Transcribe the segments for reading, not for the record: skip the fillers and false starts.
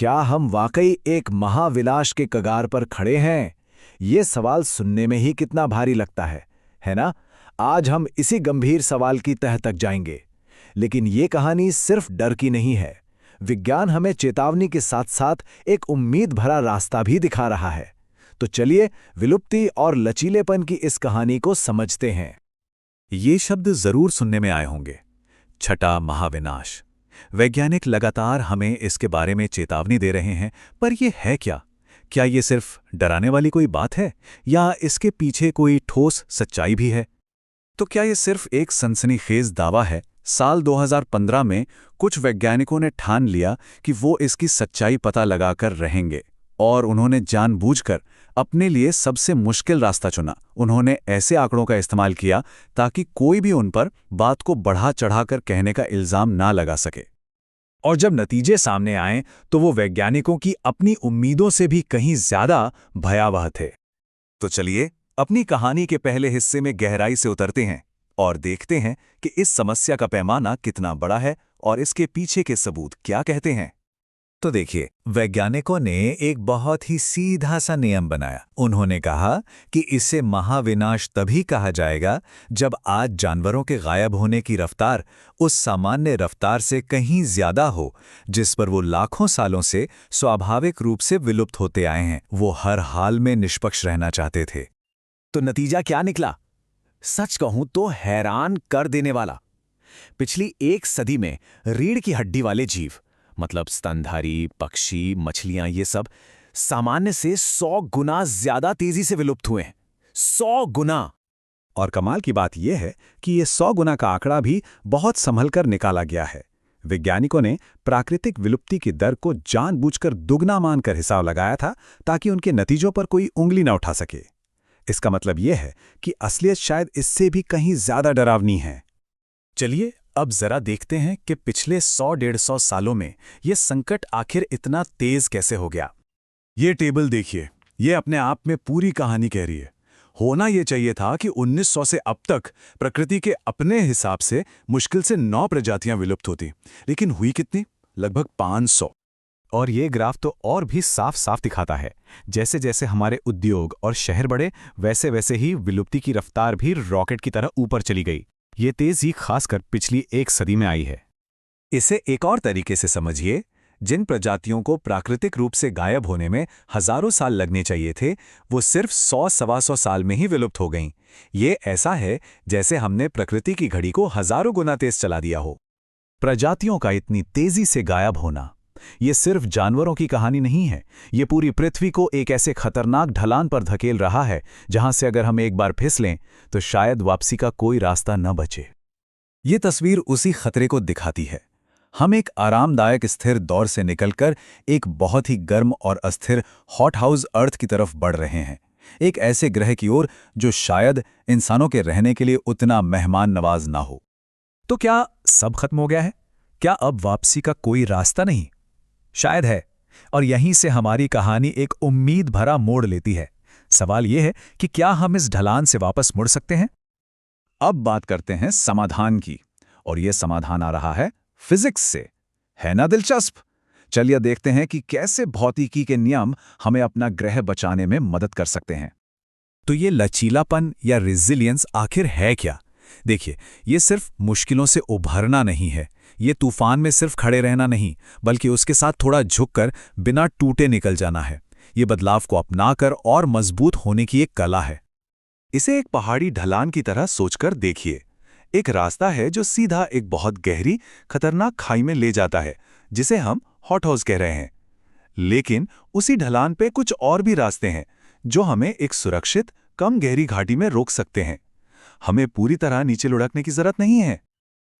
क्या हम वाकई एक महाविनाश के कगार पर खड़े हैं? ये सवाल सुनने में ही कितना भारी लगता है ना? आज हम इसी गंभीर सवाल की तह तक जाएंगे। लेकिन ये कहानी सिर्फ डर की नहीं है। विज्ञान हमें चेतावनी के साथ साथ एक उम्मीद भरा रास्ता भी दिखा रहा है। तो चलिए विलुप्ति और लचीलेपन की इस कहानी को समझते हैं। ये शब्द जरूर सुनने में आए होंगे, छठा महाविनाश। वैज्ञानिक लगातार हमें इसके बारे में चेतावनी दे रहे हैं, पर यह है क्या? क्या ये सिर्फ डराने वाली कोई बात है या इसके पीछे कोई ठोस सच्चाई भी है? तो क्या ये सिर्फ एक सनसनीखेज दावा है? साल 2015 में कुछ वैज्ञानिकों ने ठान लिया कि वो इसकी सच्चाई पता लगाकर रहेंगे और उन्होंने जानबूझकर अपने लिए सबसे मुश्किल रास्ता चुना। उन्होंने ऐसे आंकड़ों का इस्तेमाल किया ताकि कोई भी उन पर बात को बढ़ा चढ़ाकर कहने का इल्जाम ना लगा सके। और जब नतीजे सामने आए तो वो वैज्ञानिकों की अपनी उम्मीदों से भी कहीं ज्यादा भयावह थे। तो चलिए अपनी कहानी के पहले हिस्से में गहराई से उतरते हैं और देखते हैं कि इस समस्या का पैमाना कितना बड़ा है और इसके पीछे के सबूत क्या कहते हैं। तो देखिए, वैज्ञानिकों ने एक बहुत ही सीधा सा नियम बनाया। उन्होंने कहा कि इसे महाविनाश तभी कहा जाएगा जब आज जानवरों के गायब होने की रफ्तार उस सामान्य रफ्तार से कहीं ज्यादा हो जिस पर वो लाखों सालों से स्वाभाविक रूप से विलुप्त होते आए हैं। वो हर हाल में निष्पक्ष रहना चाहते थे। तो नतीजा क्या निकला? सच कहूं तो हैरान कर देने वाला। पिछली एक सदी में रीढ़ की हड्डी वाले जीव, मतलब स्तनधारी, पक्षी, मछलियां, ये सब सामान्य से 100 गुना ज्यादा तेजी से विलुप्त हुए हैं। 100 गुना। और कमाल की बात यह है कि ये 100 गुना का आंकड़ा भी बहुत संभलकर निकाला गया है। वैज्ञानिकों ने प्राकृतिक विलुप्ति की दर को जानबूझकर दुगना मानकर हिसाब लगाया था ताकि उनके नतीजों पर कोई उंगली न उठा सके। इसका मतलब यह है कि असलियत शायद इससे भी कहीं ज्यादा डरावनी है। चलिए अब जरा देखते हैं कि पिछले 100-150 सालों में यह संकट आखिर इतना तेज कैसे हो गया। ये टेबल देखिए, ये अपने आप में पूरी कहानी कह रही है। होना ये चाहिए था कि 1900 से अब तक प्रकृति के अपने हिसाब से मुश्किल से 9 प्रजातियां विलुप्त होती, लेकिन हुई कितनी? लगभग 500। और ये ग्राफ तो और भी साफ साफ दिखाता है, जैसे जैसे हमारे उद्योग और शहर बढ़े वैसे वैसे ही विलुप्ति की रफ्तार भी रॉकेट की तरह ऊपर चली गई। ये तेजी खासकर पिछली एक सदी में आई है। इसे एक और तरीके से समझिए, जिन प्रजातियों को प्राकृतिक रूप से गायब होने में हजारों साल लगने चाहिए थे, वो सिर्फ 100-125 साल में ही विलुप्त हो गईं। ये ऐसा है जैसे हमने प्रकृति की घड़ी को हजारों गुना तेज चला दिया हो। प्रजातियों का इतनी तेजी से गायब होना ये सिर्फ जानवरों की कहानी नहीं है, ये पूरी पृथ्वी को एक ऐसे खतरनाक ढलान पर धकेल रहा है जहां से अगर हम एक बार फिसलें तो शायद वापसी का कोई रास्ता न बचे। ये तस्वीर उसी खतरे को दिखाती है। हम एक आरामदायक स्थिर दौर से निकलकर एक बहुत ही गर्म और अस्थिर हॉट हाउस अर्थ की तरफ बढ़ रहे हैं, एक ऐसे ग्रह की ओर जो शायद इंसानों के रहने के लिए उतना मेहमान नवाज ना हो। तो क्या सब खत्म हो गया है? क्या अब वापसी का कोई रास्ता नहीं? शायद है, और यहीं से हमारी कहानी एक उम्मीद भरा मोड़ लेती है। सवाल यह है कि क्या हम इस ढलान से वापस मुड़ सकते हैं? अब बात करते हैं समाधान की, और यह समाधान आ रहा है फिजिक्स से। है ना दिलचस्प? चलिए देखते हैं कि कैसे भौतिकी के नियम हमें अपना ग्रह बचाने में मदद कर सकते हैं। तो ये लचीलापन या रेजिलियंस आखिर है क्या? देखिए, ये सिर्फ मुश्किलों से उभरना नहीं है, ये तूफान में सिर्फ खड़े रहना नहीं, बल्कि उसके साथ थोड़ा झुककर बिना टूटे निकल जाना है। ये बदलाव को अपनाकर और मजबूत होने की एक कला है। इसे एक पहाड़ी ढलान की तरह सोचकर देखिए। एक रास्ता है जो सीधा एक बहुत गहरी, खतरनाक खाई में ले जाता है, जिसे हम हॉट हाउस कह रहे हैं। लेकिन उसी ढलान पे कुछ और भी रास्ते हैं जो हमें एक सुरक्षित, कम गहरी घाटी में रोक सकते हैं। हमें पूरी तरह नीचे लुढ़कने की जरूरत नहीं है।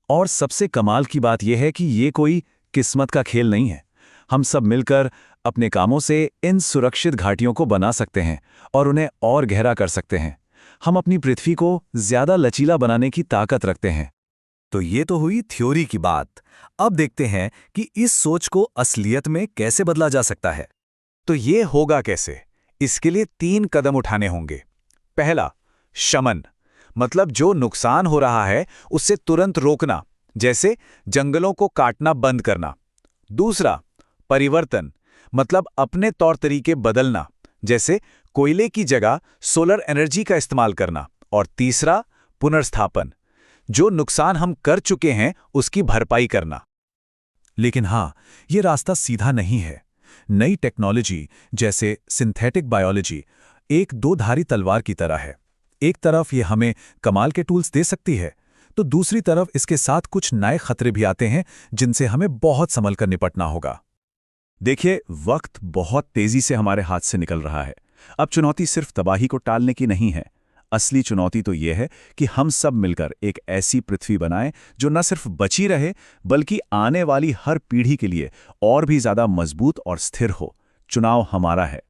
और सबसे कमाल की बात यह है कि ये कोई किस्मत का खेल नहीं है। हम सब मिलकर अपने कामों से इन सुरक्षित घाटियों को बना सकते हैं और उन्हें और गहरा कर सकते हैं। हम अपनी पृथ्वी को ज्यादा लचीला बनाने की ताकत रखते हैं। तो ये तो हुई थ्योरी की बात। अब देखते हैं कि इस सोच को असलियत में कैसे बदला जा सकता है। तो ये होगा कैसे? इसके लिए 3 कदम उठाने होंगे। पहला, शमन, मतलब जो नुकसान हो रहा है उससे तुरंत रोकना, जैसे जंगलों को काटना बंद करना। दूसरा, परिवर्तन, मतलब अपने तौर तरीके बदलना, जैसे कोयले की जगह सोलर एनर्जी का इस्तेमाल करना। और तीसरा, पुनर्स्थापन, जो नुकसान हम कर चुके हैं उसकी भरपाई करना। लेकिन हाँ, ये रास्ता सीधा नहीं है। नई टेक्नोलॉजी जैसे सिंथेटिक बायोलॉजी एक दो-धारी तलवार की तरह है। एक तरफ ये हमें कमाल के टूल्स दे सकती है, तो दूसरी तरफ इसके साथ कुछ नए खतरे भी आते हैं जिनसे हमें बहुत संभल कर निपटना होगा। देखिए, वक्त बहुत तेजी से हमारे हाथ से निकल रहा है। अब चुनौती सिर्फ तबाही को टालने की नहीं है। असली चुनौती तो यह है कि हम सब मिलकर एक ऐसी पृथ्वी बनाएं जो न सिर्फ बची रहे, बल्कि आने वाली हर पीढ़ी के लिए और भी ज्यादा मजबूत और स्थिर हो। चुनाव हमारा है।